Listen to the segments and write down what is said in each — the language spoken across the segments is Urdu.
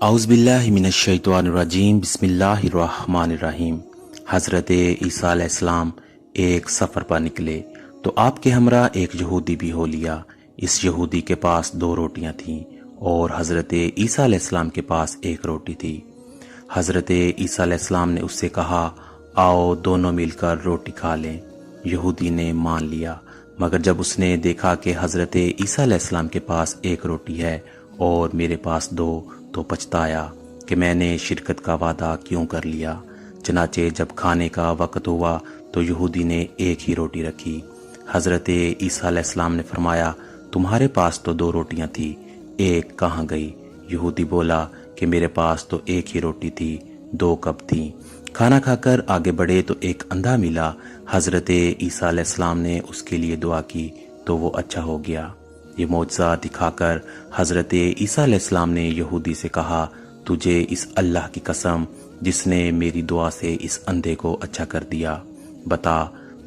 اعوذ باللہ من الشیطان الرجیم بسم اللہ الرحمن الرحیم۔ حضرت عیسیٰ علیہ السلام ایک سفر پر نکلے تو آپ کے ہمراہ ایک یہودی بھی ہو لیا۔ اس یہودی کے پاس 2 روٹیاں تھیں اور حضرت عیسیٰ علیہ السلام کے پاس 1 روٹی تھی۔ حضرت عیسیٰ علیہ السلام نے اس سے کہا، آؤ دونوں مل کر روٹی کھا لیں۔ یہودی نے مان لیا، مگر جب اس نے دیکھا کہ حضرت عیسیٰ علیہ السلام کے پاس 1 روٹی ہے اور میرے پاس 2 تو پچھتایا کہ میں نے شرکت کا وعدہ کیوں کر لیا۔ چنانچہ جب کھانے کا وقت ہوا تو یہودی نے 1 ہی روٹی رکھی۔ حضرت عیسیٰ علیہ السلام نے فرمایا، تمہارے پاس تو 2 روٹیاں تھیں، 1 کہاں گئی؟ یہودی بولا کہ میرے پاس تو 1 ہی روٹی تھی، 2 کب تھیں؟ کھانا کھا کر آگے بڑھے تو ایک اندھا ملا۔ حضرت عیسیٰ علیہ السلام نے اس کے لیے دعا کی تو وہ اچھا ہو گیا۔ یہ معجزہ دکھا کر حضرت عیسیٰ علیہ السلام نے یہودی سے کہا، تجھے اس اللہ کی قسم جس نے میری دعا سے اس اندھے کو اچھا کر دیا، بتا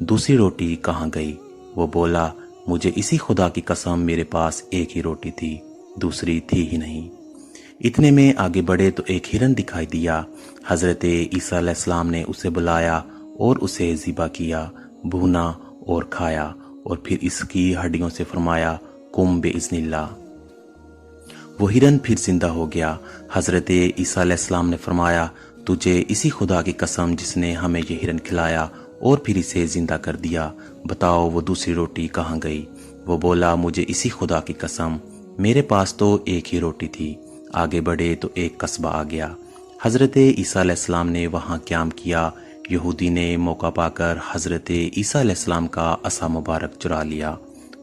دوسری روٹی کہاں گئی؟ وہ بولا، مجھے اسی خدا کی قسم میرے پاس 1 ہی روٹی تھی، دوسری تھی ہی نہیں۔ اتنے میں آگے بڑھے تو ایک ہرن دکھائی دیا۔ حضرت عیسیٰ علیہ السلام نے اسے بلایا اور اسے ذبح کیا، بھونا اور کھایا، اور پھر اس کی ہڈیوں سے فرمایا، قم بإذن اللہ۔ وہ ہرن پھر زندہ ہو گیا۔ حضرت عیسیٰ علیہ السلام نے فرمایا، تجھے اسی خدا کی قسم جس نے ہمیں یہ ہرن کھلایا اور پھر اسے زندہ کر دیا، بتاؤ وہ دوسری روٹی کہاں گئی؟ وہ بولا، مجھے اسی خدا کی قسم میرے پاس تو 1 ہی روٹی تھی۔ آگے بڑھے تو ایک قصبہ آ گیا۔ حضرت عیسیٰ علیہ السلام نے وہاں قیام کیا۔ یہودی نے موقع پا کر حضرت عیسیٰ علیہ السلام کا عصا مبارک چرا لیا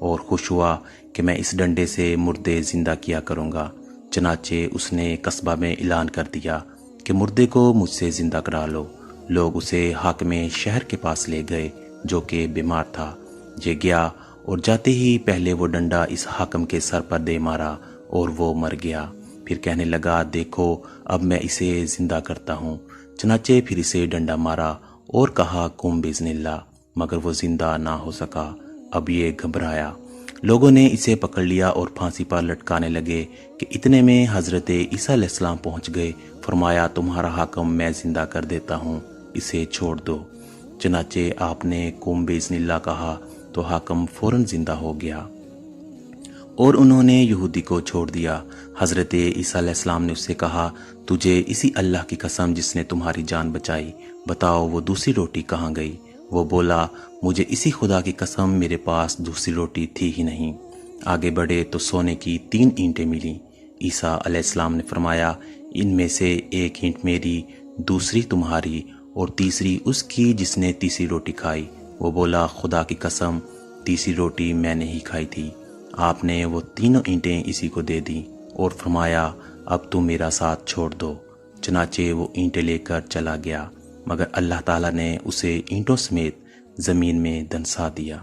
اور خوش ہوا کہ میں اس ڈنڈے سے مردے زندہ کیا کروں گا۔ چنانچہ اس نے قصبہ میں اعلان کر دیا کہ مردے کو مجھ سے زندہ کرا لو۔ لوگ اسے حاکم شہر کے پاس لے گئے جو کہ بیمار تھا۔ یہ گیا اور جاتے ہی پہلے وہ ڈنڈا اس حاکم کے سر پر دے مارا اور وہ مر گیا۔ پھر کہنے لگا، دیکھو اب میں اسے زندہ کرتا ہوں۔ چنانچہ پھر اسے ڈنڈا مارا اور کہا، قم بإذن اللہ، مگر وہ زندہ نہ ہو سکا۔ اب یہ گھبرایا۔ لوگوں نے اسے پکڑ لیا اور پھانسی پر لٹکانے لگے کہ اتنے میں حضرت عیسیٰ علیہ السلام پہنچ گئے۔ فرمایا، تمہارا حاکم میں زندہ کر دیتا ہوں، اسے چھوڑ دو۔ چنانچہ آپ نے قم بإذن اللہ کہا تو حاکم فوراً زندہ ہو گیا اور انہوں نے یہودی کو چھوڑ دیا۔ حضرت عیسیٰ علیہ السلام نے اس سے کہا، تجھے اسی اللہ کی قسم جس نے تمہاری جان بچائی، بتاؤ وہ دوسری روٹی کہاں گئی؟ وہ بولا، مجھے اسی خدا کی قسم میرے پاس دوسری روٹی تھی ہی نہیں۔ آگے بڑھے تو سونے کی 3 اینٹیں ملیں۔ عیسیٰ علیہ السلام نے فرمایا، ان میں سے 1 اینٹ میری، دوسری تمہاری اور تیسری اس کی جس نے تیسری روٹی کھائی۔ وہ بولا، خدا کی قسم تیسری روٹی میں نے ہی کھائی تھی۔ آپ نے وہ 3 اینٹیں اسی کو دے دیں اور فرمایا، اب تم میرا ساتھ چھوڑ دو۔ چنانچہ وہ اینٹیں لے کر چلا گیا، مگر اللہ تعالیٰ نے اسے اینٹوں سمیت زمین میں دنسا دیا۔